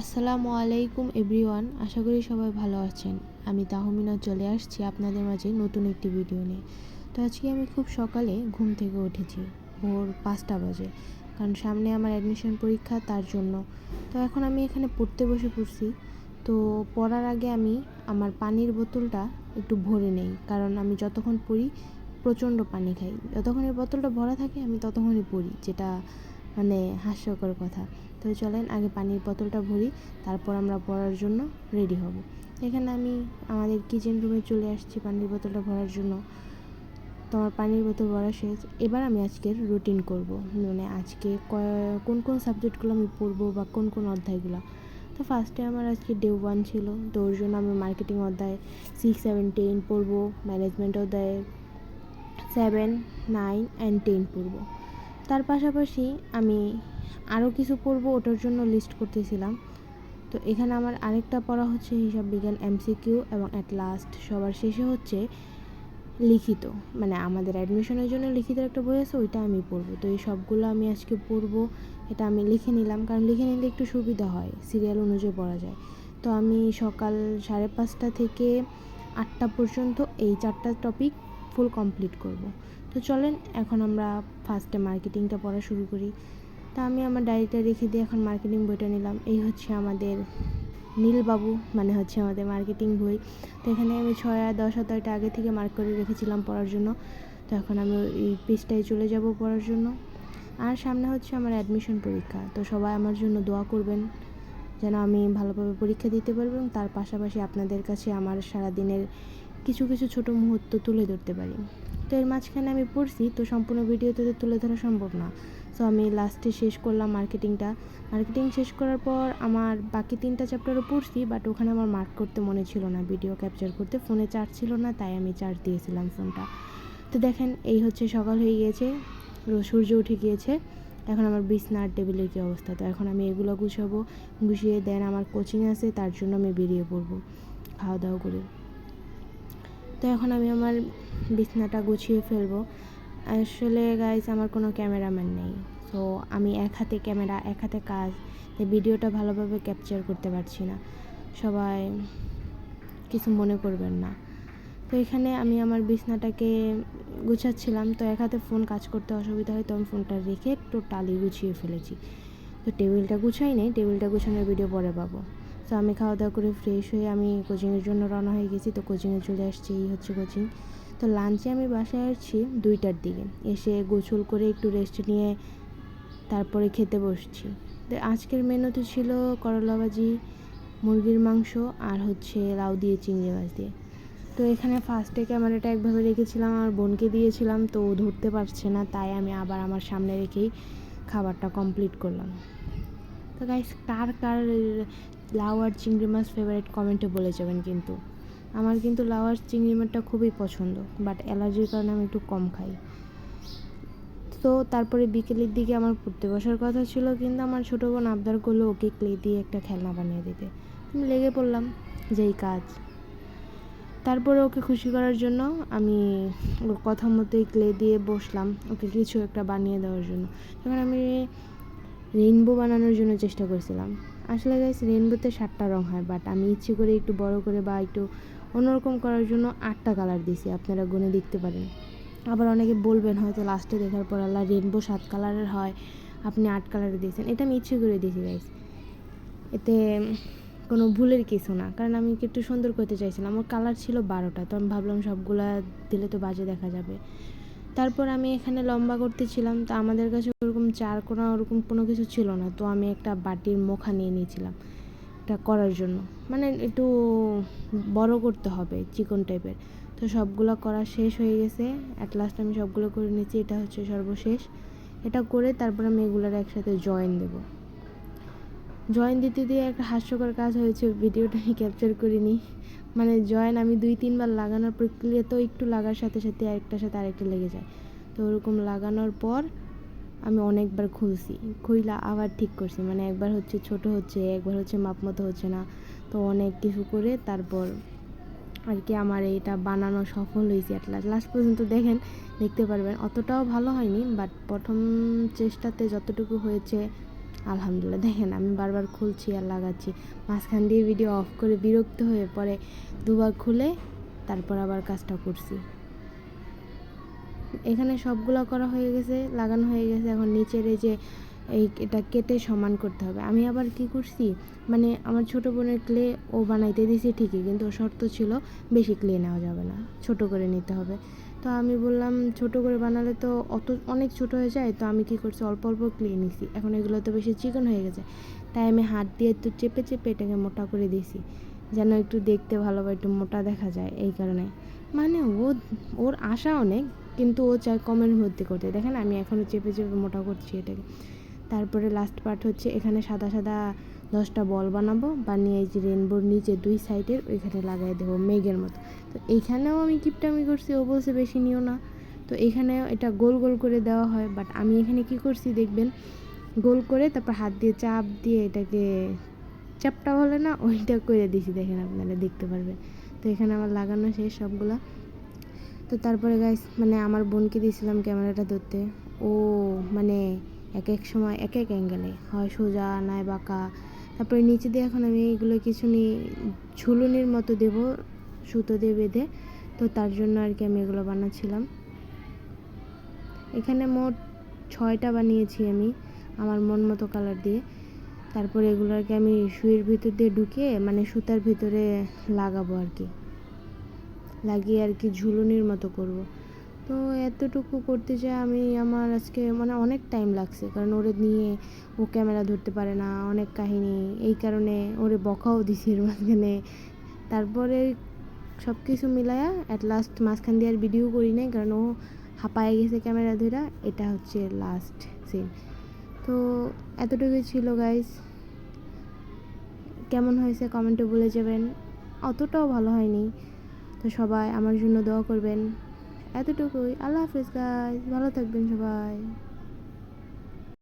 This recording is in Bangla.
আসসালামু আলাইকুম এভরিওয়ান, আশা করি সবাই ভালো আছেন। আমি তাহমিনা চলে আসছি আপনাদের মাঝে নতুন একটি ভিডিও নিয়ে। তো আজকে আমি খুব সকালে ঘুম থেকে উঠেছি, ভোর 5টা বাজে, কারণ সামনে আমার অ্যাডমিশন পরীক্ষা, তার জন্য। তো এখন আমি এখানে পড়তে বসে পড়ছি। তো পড়ার আগে আমি আমার পানির বোতলটা একটু ভরে নেই, কারণ আমি যতক্ষণ পড়ি প্রচণ্ড পানি খাই। যতক্ষণ এই বোতলটা ভরা থাকে আমি ততক্ষণই পড়ি, যেটা মানে হাস্যকর কথা। তো চলেন আগে পানির বোতলটা ভরি, তারপর আমরা পড়ার জন্য রেডি হব। এখানে আমি আমাদের কিচেন রুমে চলে আসছি পানির বোতলটা ভরার জন্য। তো আমার পানির বোতল ভরা শেষ। এবার আমি আজকের রুটিন করব, মানে আজকে কোন কোন সাবজেক্টগুলো আমি পড়বো বা কোন কোন অধ্যায়গুলো। তো ফার্স্টে আমার আজকে ডে 1 ছিল, তো ওর জন্য আমি মার্কেটিং অধ্যায় 6, 7, 10 পড়বো, ম্যানেজমেন্ট অধ্যায় 7, 9 অ্যান্ড 10 পড়বো। তার পাশাপাশি আমি আরও কিছু পড়বো, ওটার জন্য লিস্ট করতেছিলাম। তো এখানে আমার আরেকটা পড়া হচ্ছে হিসাব বিজ্ঞান এমসিকিউ, এবং অ্যাট লাস্ট সবার শেষে হচ্ছে লিখিত, মানে আমাদের অ্যাডমিশনের জন্য লিখিত একটা বই আছে, ওইটা আমি পড়বো। তো এই সবগুলো আমি আজকে পড়বো। এটা আমি লিখে নিলাম, কারণ লিখে নিলে একটু সুবিধা হয়, সিরিয়াল অনুযায়ী পড়া যায়। তো আমি সকাল 5:30 থেকে 8টা পর্যন্ত এই 4টা টপিক ফুল কমপ্লিট করব। তো চলেন এখন আমরা ফার্স্টে মার্কেটিংটা পড়া শুরু করি। তা আমি আমার ডায়েরিটা রেখে দিয়ে এখন মার্কেটিং বইটা নিলাম। এই হচ্ছে আমাদের নীলবাবু, মানে হচ্ছে আমাদের মার্কেটিং বই। তো এখানে আমি 6 আর 10 অধ্যায়টা আগে থেকে মার্ক করে রেখেছিলাম পড়ার জন্য। তো এখন আমি এই পেজটায় চলে যাব পড়ার জন্য। আর সামনে হচ্ছে আমার অ্যাডমিশন পরীক্ষা, তো সবাই আমার জন্য দোয়া করবেন যেন আমি ভালোভাবে পরীক্ষা দিতে পারব, এবং তার পাশাপাশি আপনাদের কাছে আমার সারাদিনের কিছু কিছু ছোটো মুহূর্ত তুলে ধরতে পারি। তো এর মাঝখানে আমি পড়ছি, তো সম্পূর্ণ ভিডিওতে তো তুলে ধরা সম্ভব না। সো আমি লাস্টে শেষ করলাম মার্কেটিং শেষ করার পর আমার বাকি 3টা চ্যাপ্টারও পড়ছি, বাট ওখানে আমার মার্ক করতে মনে ছিল না, ভিডিও ক্যাপচার করতে ফোনে চার্জ ছিল না, তাই আমি চার্জ দিয়েছিলাম ফোনটা। তো দেখেন এই হচ্ছে সকাল হয়ে গিয়েছে, সূর্য উঠে গিয়েছে। এখন আমার বিছনা আর টেবিলের কী অবস্থা। তো এখন আমি এগুলো গুছিয়ে দেন আমার কোচিং আছে, তার জন্য আমি বেরিয়ে পড়বো খাওয়া দাওয়া করে। তো এখন আমি আমার বিছনাটা গুছিয়ে ফেলবো। আসলে গাইজ আমার কোনো ক্যামেরাম্যান নেই, তো আমি এক হাতে ক্যামেরা এক হাতে কাজ, তাই ভিডিওটা ভালোভাবে ক্যাপচার করতে পারছি না, সবাই কিছু মনে করবেন না। তো এখানে আমি আমার বিছনাটাকে গুছাচ্ছিলাম, তো এক হাতে ফোন কাজ করতে অসুবিধা হয়, তো আমি ফোনটা রেখে টোটালি গুছিয়ে ফেলেছি। তো টেবিলটা গুছাই নেই, টেবিলটা গুছানোর ভিডিও পরে পাবো। তো আমি খাওয়া দাওয়া করে ফ্রেশ হয়ে আমি কোচিংয়ের জন্য রওনা হয়ে গেছি। তো কোচিংয়ে চলে আসছি, এই হচ্ছে কোচিং। তো লাঞ্চে আমি বাসায় আসছি 2টার দিকে, এসে গোসল করে একটু রেস্ট নিয়ে তারপরে খেতে বসছি। তো আজকের মেনুতে ছিল করলা ভাজি, মুরগির মাংস, আর হচ্ছে লাউ দিয়ে চিংড়ি মাছ দিয়ে। তো এখানে ফার্স্টে ক্যামেরাটা একভাবে রেখেছিলাম, আমার বোনকে দিয়েছিলাম, তো ও ধরতে পারছে না, তাই আমি আবার আমার সামনে রেখেই খাবারটা কমপ্লিট করলাম। তো গাইস, কার কার লাউ আর চিংড়ি মাছ ফেভারিট কমেন্টে বলে যাবেন। কিন্তু আমার কিন্তু লাউ আর চিংড়ি মাছটা খুবই পছন্দ, বাট অ্যালার্জির কারণে আমি একটু কম খাই। তো তারপরে বিকেলের দিকে আমার পড়তে বসার কথা ছিল, কিন্তু আমার ছোটো বোন আবদার করলো ওকে ক্লে দিয়ে একটা খেলনা বানিয়ে দিতে। আমি লেগে পড়লাম যেই কাজ। তারপরে ওকে খুশি করার জন্য আমি ওর কথা মতোই ক্লে দিয়ে বসলাম ওকে কিছু একটা বানিয়ে দেওয়ার জন্য। তখন আমি রেইনবো বানানোর জন্য চেষ্টা করছিলাম। আসলে গাইস, রেইনবোতে 7টা রঙ হয়, বাট আমি ইচ্ছে করে একটু বড় করে বা একটু অন্যরকম করার জন্য 8টা কালার দিয়েছি, আপনারা গুনে দেখতে পারেন। আবার অনেকে বলবেন হয়তো লাস্টে দেখার পর, আল্লাহ রেইনবো 7 কালারের হয়, আপনি 8 কালারে দিয়েছেন। এটা আমি ইচ্ছে করে দিয়েছি গাইস, এতে কোনো ভুলের কিছু না, কারণ আমি একটু সুন্দর করতে চাইছিলাম। ওর কালার ছিল 12টা, তো আমি ভাবলাম সবগুলা দিলে তো বাজে দেখা যাবে। তারপর আমি এখানে লম্বা করতেছিলাম, তো আমাদের কাছে ওরকম চারকোনা ওরকম কোনো কিছু ছিল না, তো আমি একটা বাটির মুখা নিয়ে নিয়েছিলাম এটা করার জন্য, মানে একটু বড় করতে হবে, চিকন টাইপের। তো সবগুলো করা শেষ হয়ে গেছে, অ্যাট লাস্ট আমি সবগুলো করে নিয়েছি, এটা হচ্ছে সর্বশেষ। এটা করে তারপর আমি এগুলোর একসাথে জয়েন দেবো। জয়েন দিতে দিয়ে একটা হাস্যকর কাজ হয়েছে, ভিডিওটা আমি ক্যাপচার করিনি। মানে জয়েন আমি 2-3 বার লাগানোর প্রক্রিয়া, তো একটু লাগার সাথে সাথে আরেকটার সাথে আরেকটা লেগে যায়। তো ওরকম লাগানোর পর আমি অনেকবার খুইলা আবার ঠিক করছি, মানে একবার হচ্ছে ছোট হচ্ছে, একবার হচ্ছে মাপ মতো হচ্ছে না। তো অনেক কিছু করে তারপর আর কি আমার এইটা বানানো সফল হয়েছে। লাস্ট পর্যন্ত দেখতে পারবেন, অতটাও ভালো হয়নি, বাট প্রথম চেষ্টাতে যতটুকু হয়েছে আলহামদুলিল্লাহ। দেখেন আমি বারবার খুলছি আর লাগাচ্ছি, মাঝখান দিয়ে ভিডিও অফ করে বিরক্ত হয়ে পরে দুবার খুলে তারপর আবার কাজটা করছি। এখানে সবগুলো করা হয়ে গেছে, লাগানো হয়ে গেছে। এখন নিচের এই যে এটা কেটে সমান করতে হবে। আমি আবার কি করছি, মানে আমার ছোটো বোনের ক্লে ও বানাইতে দিয়েছি ঠিকই, কিন্তু শর্ত ছিল বেশি ক্লে নেওয়া যাবে না, ছোট করে নিতে হবে। তো আমি বললাম ছোট করে বানালে তো অনেক ছোট হয়ে যায়। তো আমি কি করছি, অল্প অল্প ক্লে নিছি। এখন এগুলো তো বেশি চিকন হয়ে গেছে, তাই আমি হাত দিয়ে একটু চেপে চেপে এটাকে মোটা করে দিয়েছি, যেন একটু দেখতে ভালো বা একটু মোটা দেখা যায়। এই কারণে মানে ওর আশা অনেক, কিন্তু ও চায় কমের মধ্যে করতে। দেখেন আমি এখনও চেপে চেপে মোটা করছি এটাকে। তারপরে লাস্ট পার্ট হচ্ছে, এখানে সাদা সাদা 10টা বল বানাবো, বানিয়ে এই যে রেনবোর নিচে 2 সাইডের ওইখানে লাগাই দেবো মেঘের মতো। তো এইখানেও আমি কিপটামি করছি, ও বলছে বেশি নিও না। তো এইখানেও এটা গোল গোল করে দেওয়া হয়, বাট আমি এখানে কি করছি দেখবেন, গোল করে তারপর হাত দিয়ে চাপ দিয়ে এটাকে চাপটা বলে না, ওইটা করে দিয়েছি। দেখেন আপনারা দেখতে পারবেন। তো এখানে আমার লাগানো শেষ সবগুলা। তো তারপরে গাইস, মানে আমার বোনকে দিয়েছিলাম ক্যামেরাটা ধরতে। ও মানে এক এক সময় এক এক অ্যাঙ্গেলে, হয় সোজা নয় বাঁকা। তারপরে নিচে দিয়ে এখন আমি এইগুলো কিছু নিয়ে ঝুলুনির মতো দেব, সুতো দিয়ে বেঁধে। তো তার জন্য আর কি আমি এগুলো বানাচ্ছিলাম। এখানে মোট 6টা বানিয়েছি আমি আমার মন মতো কালার দিয়ে। তারপরে এগুলোকে আমি সুইয়ের ভিতর দিয়ে ঢুকিয়ে, মানে সুতার ভিতরে লাগাবো আর কি, লাগিয়ে আর কি ঝুলুনির মতো করব। তো এতটুকু করতে চাই আমি, আমার আজকে মানে অনেক টাইম লাগছে, কারণ ওরে নিয়ে ও ক্যামেরা ধরতে পারে না, অনেক কাহিনী। এই কারণে ওরে বকাও দিছি এর মাঝখানে। তারপরে সব কিছু মিলায়া অ্যাট লাস্ট মাঝখান দিয়ে আর ভিডিও করি নাই, কারণ ও হাঁপায়ে গেছে ক্যামেরা ধরা। এটা হচ্ছে লাস্ট সিন। তো এতটুকুই ছিল গাইস। কেমন হয়েছে কমেন্টে বলে যাবেন। অতটাও ভালো হয়নি, তো সবাই আমার জন্য দোয়া করবেন। এতটুকুই। আল্লাহ হাফেজ গাইস, ভালো থাকবেন সবাই।